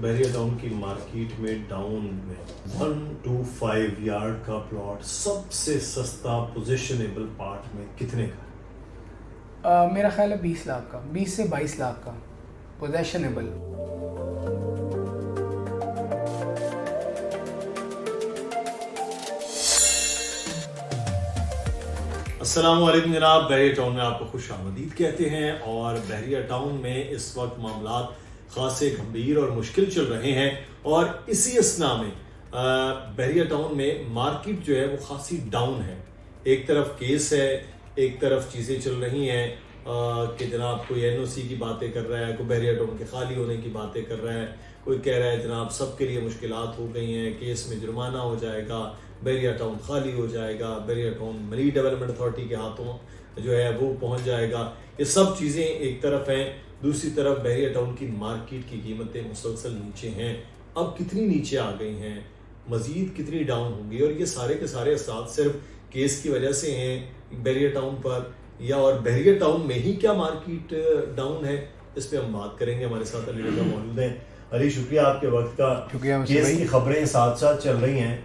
बहरिया town की market में down में 125 यार्ड का प्लॉट सबसे सस्ता पोजीशनेबल पार्ट में कितने का? मेरा ख्याल है 20 लाख का, 20 से 22 लाख का पोजेशनेबल। अस्सलामुअलैकुम जनाब, बहरिया टाउन में आपको खुश आमदीद कहते हैं। और बहरिया टाउन में इस वक्त मामलात खासे गंभीर और मुश्किल चल रहे हैं और इसी असना में बहरिया टाउन में मार्केट जो है वो खासी डाउन है। एक तरफ केस है, एक तरफ चीज़ें चल रही हैं कि जनाब कोई एनओसी की बातें कर रहा है, कोई बहरिया टाउन के खाली होने की बातें कर रहा है, कोई कह रहा है जनाब सबके लिए मुश्किलात हो गई हैं, केस में जुर्माना हो जाएगा, बहरिया टाउन खाली हो जाएगा, बहरिया टाउन मरी डेवलपमेंट अथॉरिटी के हाथों जो है वो पहुंच जाएगा। ये सब चीज़ें एक तरफ हैं, दूसरी तरफ बहरिया टाउन की मार्केट की कीमतें मुसलसल नीचे हैं। अब कितनी नीचे आ गई हैं, मज़ीद कितनी डाउन होंगी, और ये सारे के सारे असरात सिर्फ केस की वजह से हैं बहरिया टाउन पर, या और बहरिया टाउन में ही क्या मार्केट डाउन है, इस पर हम बात करेंगे। हमारे साथ अली रज़ा मौजूद हैं। अली, शुक्रिया आपके वक्त का। केस की खबरें साथ साथ चल रही हैं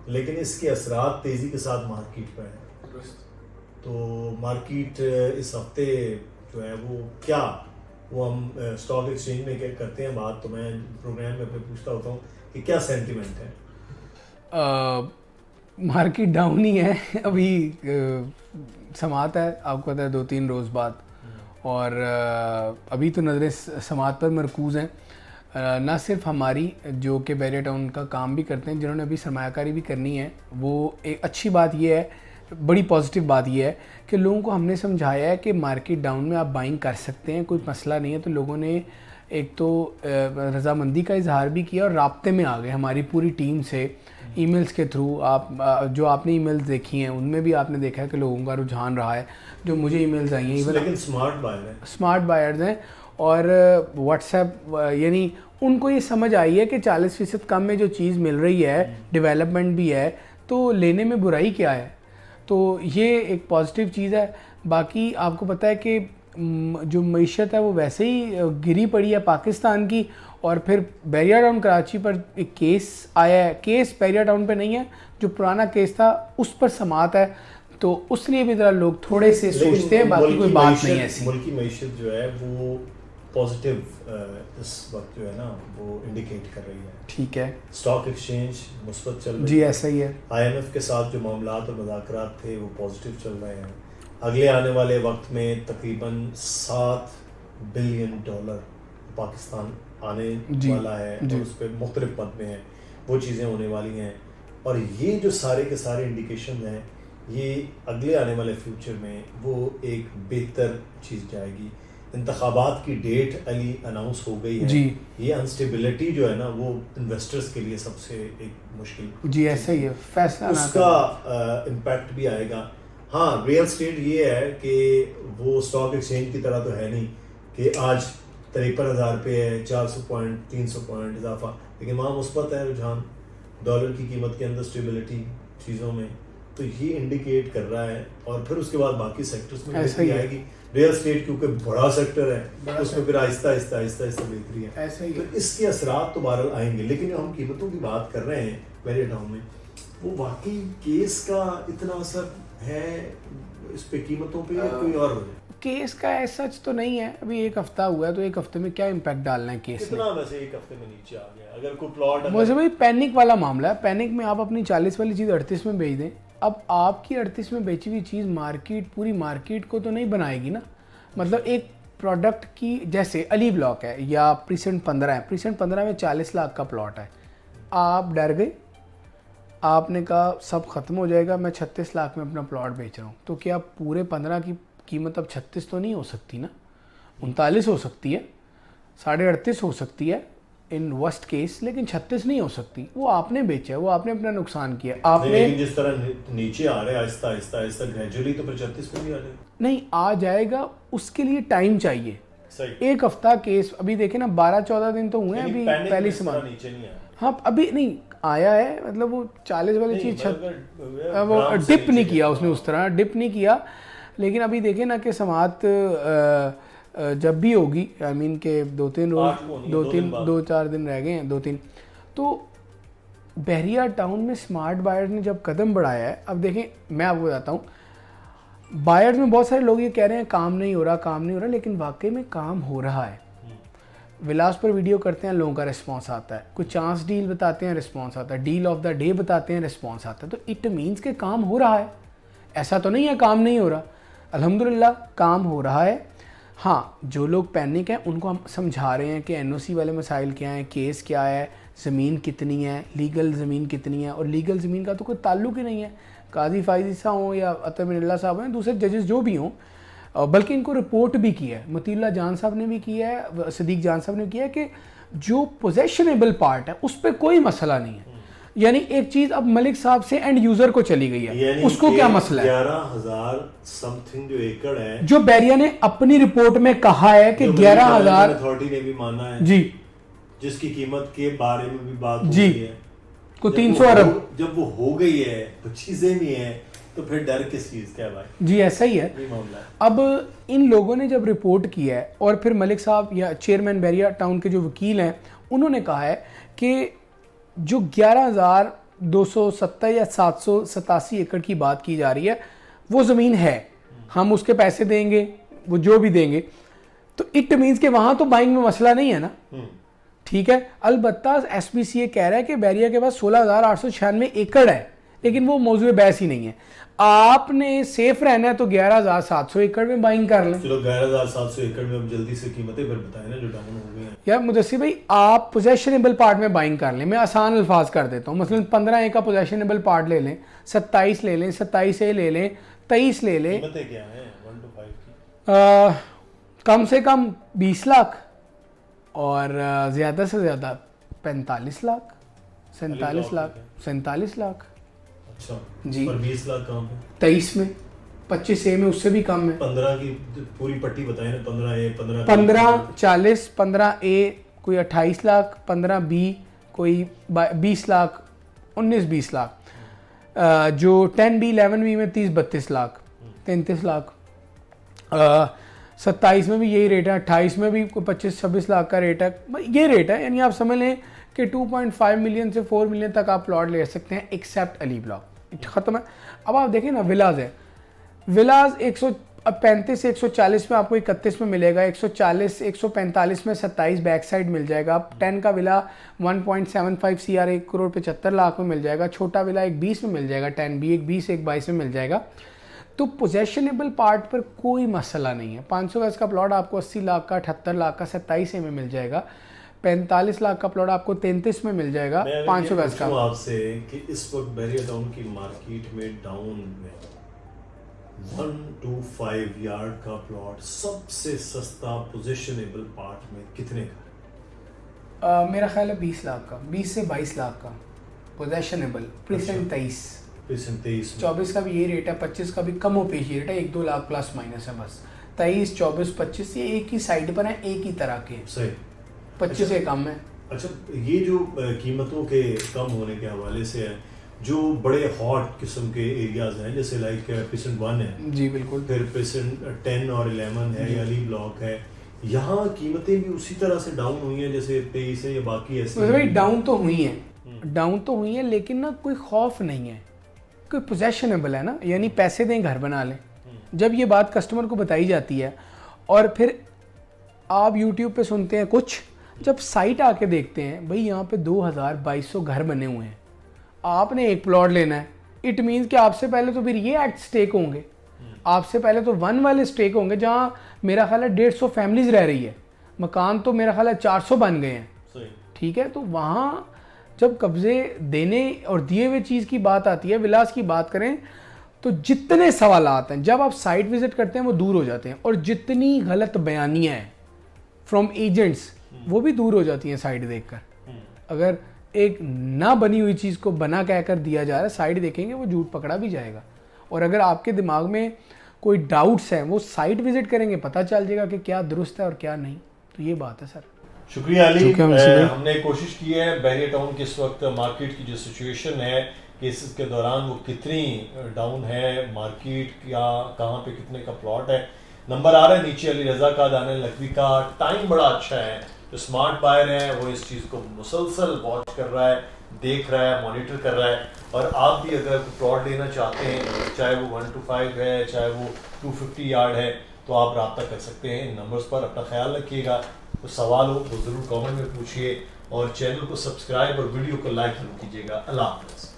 लेकिन इसके असरात तेज़ी के साथ मार्केट पर हैं। तो मार्केट इस हफ्ते जो है वो क्या, वो हम स्टॉक एक्सचेंज में क्या करते हैं बात, तो मैं प्रोग्राम में अपने पूछता होता हूँ कि क्या सेंटिमेंट है? मार्केट डाउन ही है अभी। समात है, आपको पता है 2-3 रोज़ बाद, और अभी तो नज़रें समात पर मरकूज़ हैं। ना सिर्फ हमारी जो कि बहरिया टाउन का काम भी करते हैं, जिन्होंने अभी सरमायाकारी भी करनी है, वो एक अच्छी बात ये है, बड़ी पॉजिटिव बात ये है कि लोगों को हमने समझाया है कि मार्केट डाउन में आप बाइंग कर सकते हैं, कोई मसला नहीं है। तो लोगों ने एक तो रज़ामंदी का इजहार भी किया और राब्ते में आ गए हमारी पूरी टीम से ईमेल्स के थ्रू। आप जो आपने ईमेल्स देखी हैं उनमें भी आपने देखा है कि लोगों का रुझान रहा है। जो मुझे ईमेल्स आई हैं, लेकिन स्मार्ट बायर्स हैं, और व्हाट्सएप यानी उनको ये समझ आई है कि 40% कम में जो चीज़ मिल रही है, डेवलपमेंट भी है, तो लेने में बुराई क्या है। तो ये एक पॉजिटिव चीज़ है। बाकी आपको पता है कि जो मईशत है वो वैसे ही गिरी पड़ी है पाकिस्तान की, और फिर बहरिया टाउन कराची पर एक केस आया है। केस बहरिया टाउन पे नहीं है, जो पुराना केस था उस पर समात है, तो उसलिए भी ज़रा लोग थोड़े से सोचते हैं, बाकी कोई बात नहीं है ऐसी। मुल्क की मईशत जो है वो पॉजिटिव इस वक्त जो है ना वो इंडिकेट कर रही है। ठीक है, स्टॉक एक्सचेंज मुस्बत चल रही है। जी ऐसा ही है। IMF के साथ जो मामलात और मुज़ाकरात थे वो पॉजिटिव चल रहे हैं। अगले आने वाले वक्त में तकरीबन $7 बिलियन पाकिस्तान आने वाला है और उस पर मुख्तलिफ पद में है, वो चीज़ें होने वाली हैं। और ये जो सारे के सारे इंडिकेशन हैं, ये अगले आने वाले फ्यूचर में वो एक बेहतर चीज़ जाएगी। इंतखाबात की डेट अली अनाउंस हो गई है जी। ये अनस्टेबिलिटी जो है ना वो इन्वेस्टर्स के लिए सबसे एक मुश्किल जी ऐसा ही है, फैसला उसका इम्पैक्ट भी आएगा। हाँ, रियल स्टेट ये है कि वो स्टॉक एक्सचेंज की तरह तो है नहीं कि आज 53,000 पे है, 400 पॉइंट 300 पॉइंट इजाफा, लेकिन वहाँ मुस्बत है रुझान, डॉलर की कीमत के अंदर स्टेबिलिटी चीज़ों में, तो ये इंडिकेट कर रहा है। और फिर उसके बाद बाकी सेक्टर्स में बेहतरी आएगी। रियल स्टेट क्योंकि बड़ा सेक्टर है, उसमें फिर आहिस्ता आहिस्ता बेहतरी है। ऐसा ही तो इसके असरात तो बहरहाल आएंगे। लेकिन जो हम कीमतों की बात कर रहे हैं बहरिया टाउन में, वो वाकई केस का इतना असर है इस पे कीमतों पे, या कोई और वजह? केस का ऐसा सच तो नहीं है, अभी 1 हफ्ता हुआ है, तो 1 हफ्ते में क्या इम्पैक्ट डालना है केस कितना वैसे 1 हफ्ते में नीचे आ गया? अगर कोई प्लॉट मुझे भाई पैनिक वाला मामला है। पैनिक में आप अपनी 40 वाली चीज़ 38 में बेच दें। अब आपकी 38 में बेची हुई चीज़ मार्केट, पूरी मार्केट को तो नहीं बनाएगी ना। मतलब एक प्रोडक्ट की, जैसे अली ब्लॉक है या प्रीसेंट 15 है, प्रीसेंट 15 में 40 लाख का प्लॉट है, आप डर गए, आपने कहा सब ख़त्म हो जाएगा, मैं 36 लाख में अपना प्लॉट बेच रहा हूँ, तो क्या पूरे 15 की कीमत अब 36 तो नहीं हो सकती ना, 39 हो सकती है, 38.5 हो सकती है इन वर्स्ट केस, लेकिन 36 नहीं हो सकती। वो आपने बेचा है, वो आपने अपना नुकसान किया। आपने जिस तरह नीचे आ रहे हैं आहिस्ता आहिस्ता ग्रेजुअली, तो फिर 36 पे भी आ जाएगा। नहीं आ जाएगा, उसके लिए टाइम चाहिए। सही। 1 हफ्ता केस, अभी देखे ना 12-14 दिन तो हुए हैं अभी पहली समात। नीचे नहीं आया। हाँ अभी नहीं आया है, मतलब वो 40 वाली चीज़ वो डिप नहीं किया उसने, उस तरह डिप नहीं किया। लेकिन अभी देखें ना कि समात जब भी होगी, आई मीन के 2-3 रोज, 8 को नहीं, 2-4 दिन रह गए हैं, 2-3, तो बहरिया टाउन में स्मार्ट बायर्स ने जब कदम बढ़ाया है, अब देखें मैं आपको बताता हूँ, बायर्स में बहुत सारे लोग ये कह रहे हैं काम नहीं हो रहा, लेकिन वाकई में काम हो रहा है। विलास पर वीडियो करते हैं, लोगों का रिस्पांस आता है, कुछ चांस डील बताते हैं, रिस्पांस आता है, डील ऑफ द डे बताते हैं, रिस्पांस आता है, तो इट मीन्स के काम हो रहा है। ऐसा तो नहीं है काम नहीं हो रहा, अल्हम्दुलिल्लाह काम हो रहा है। हाँ, जो लोग पैनिक हैं उनको हम समझा रहे हैं कि एनओसी वाले मसाइल क्या हैं, केस क्या है, ज़मीन कितनी है, लीगल ज़मीन कितनी है, और लीगल ज़मीन का तो कोई ताल्लुक ही नहीं है। काजी फाइजी साहब हों या अतर मिनल्ला साहब हैं, दूसरे जजेस जो भी हों, बल्कि इनको रिपोर्ट भी की है, मतीउल्लाह जान साहब ने भी किया है, सदीक जान साहब ने किया है कि जो पोजेशनेबल पार्ट है उस पर कोई मसला नहीं है। यानी एक चीज़ अब मलिक साहब से एंड यूज़र को चली गई है, उसको क्या मसला है? 11,000 समथिंग जो एकड़ है, जो बैरिया ने अपनी रिपोर्ट में कहा है कि 11,000 अथॉरिटी ने भी माना है जी, जिसकी कीमत के बारे में भी बात हो जी, गई है को 300 अरब, जब वो हो गई है तो चीजें भी हैं, तो फिर डर किस चीज का है भाई? जी ऐसा ही है। ये मामला है। अब इन लोगों ने जब रिपोर्ट की है और फिर मलिक साहब या चेयरमैन बैरिया टाउन के जो वकील हैं उन्होंने कहा है कि जो 11,270 या 787 एकड़ की बात की जा रही है वो ज़मीन है, हम उसके पैसे देंगे, वो जो भी देंगे, तो इट मीन्स के वहाँ तो बाइंग में मसला नहीं है ना। ठीक है, अलबत्ता SBCA कह रहा है कि बैरिया के पास 16,896 एकड़ है, लेकिन वो मौजूद बहस ही नहीं है। आपने सेफ रहना है तो 11,700 एकड़ में बाइंग कर लें। चलो 11,700 एकड़ में अब जल्दी से कीमतें फिर बताएं ना जो डाउन हो गई हैं। यार मुदस्सिर भाई, आप पोजेशनेबल पार्ट में बाइंग कर लें, मैं आसान अल्फाज कर देता हूँ, मसलन 15A का पोजेशनेबल पार्ट ले लें, 27 ले लें, 27A ले लें, 23 ले लें, कीमतें क्या हैं 1 to 5 की? कम से कम 20 लाख और ज़्यादा से ज़्यादा 45 लाख, 47 लाख, 47 लाख। अच्छा जी। और 20 लाख कहाँ पे? 23 में, 25A में उससे भी कम है। 15 की पूरी पट्टी बताएं ना, 15A 15, 40, 15A कोई 28 लाख, 15B कोई 20 लाख, 19-20 लाख, जो 10B 11B में 30-32 लाख, 33 लाख, 27 में भी यही रेट है, 28 में भी कोई 25-26 लाख का रेट है, ये रेट है। यानी आप समझ लें कि 2.5 मिलियन से 4 मिलियन तक आप प्लॉट ले सकते हैं एक्सेप्ट अली ब्लॉक, ख़त्म है। अब आप देखें ना, विलाज है, विलाज 135 से 140 में आपको 31 में मिलेगा, 140 145 में 27 बैक साइड मिल जाएगा। 10 का विला 1.75 CR 1,75,00,000 में मिल जाएगा। छोटा विला 1.20 में मिल जाएगा, 10B 1.20 1.22 में मिल जाएगा। तो पोजेशनेबल पार्ट पर कोई मसला नहीं है। 500 गज का प्लॉट आपको 80 लाख का, 78 लाख का 27A में मिल जाएगा। 45 लाख का प्लॉट आपको 33 में मिल जाएगा 500 गज का। आपसे कि इस वक्त बहरिया टाउन की मार्केट में डाउन में 1 to 5 यार्ड का प्लॉट सबसे सस्ता पोजिशनेबल पार्ट में कितने का? मेरा ख्याल है 20 लाख का, 20 से 22 लाख का पोजेशनेबल, प्रेजेंट 23 24 का भी ये रेट है, 25 का भी कम पेश रेट है, 1-2 लाख प्लस माइनस है बस। 23, 24, 25 ये एक ही साइड पर है, एक ही तरह के, सही। 25 से कम है। अच्छा, ये जो कीमतों के कम होने के हवाले से है, जो बड़े हॉट किस्म के एरियाज हैं जैसे लाइक पिसन 1 है, जी बिल्कुल, फिर पिसन 10 और 11 है, अली ब्लॉक है, यहाँ कीमतें भी उसी तरह से डाउन हुई हैं जैसे 23 है या बाकी ऐसे? भाई डाउन तो हुई हैं, डाउन तो हुई हैं, लेकिन ना कोई खौफ नहीं है, कोई पोजेशनेबल है ना, यानी पैसे दें घर बना लें। जब ये बात कस्टमर को बताई जाती है और फिर आप यूट्यूब पे सुनते हैं कुछ, जब साइट आके देखते हैं भाई यहाँ पे 2200 घर बने हुए हैं, आपने एक प्लॉट लेना है, इट मीन्स कि आपसे पहले तो फिर ये एट स्टेक होंगे, आपसे पहले तो 1 वाले स्टेक होंगे जहाँ मेरा ख्याल है 150 फैमिलीज रह रही है, मकान तो मेरा ख्याल है 400 बन गए हैं। ठीक है, तो वहाँ जब कब्जे देने और दिए हुए चीज़ की बात आती है, विलास की बात करें तो जितने सवालात हैं जब आप साइट विजिट करते हैं वो दूर हो जाते हैं, और जितनी गलत बयानियाँ हैं फ्रॉम एजेंट्स वो भी दूर हो जाती हैं साइट देखकर। अगर एक ना बनी हुई चीज़ को बना कहकर दिया जा रहा है, साइट देखेंगे वो झूठ पकड़ा भी जाएगा। और अगर आपके दिमाग में कोई डाउट्स हैं वो साइट विजिट करेंगे, पता चल जाएगा कि क्या दुरुस्त है और क्या नहीं। तो ये बात है सर। शुक्रिया अली। हमने कोशिश की है बहरिया टाउन की इस वक्त मार्केट की जो सिचुएशन है केसेस के दौरान वो कितनी डाउन है मार्केट, या कहाँ पे कितने का प्लॉट है, नंबर आ रहा है नीचे, अली रजा का, दानियल नकवी का। टाइम बड़ा अच्छा है, जो स्मार्ट बायर है वो इस चीज़ को मुसलसल वॉच कर रहा है, देख रहा है, मॉनिटर कर रहा है। और आप भी अगर प्लॉट लेना चाहते हैं, चाहे वो 1 to 5 है, चाहे वो 250 यार्ड है, तो आप रब्ता कर सकते हैं इन नंबर्स पर। अपना ख्याल रखिएगा, तो सवाल हो वो ज़रूर कमेंट में पूछिए, और चैनल को सब्सक्राइब और वीडियो को लाइक जरूर कीजिएगा। अल्लाह हाफ़िज़।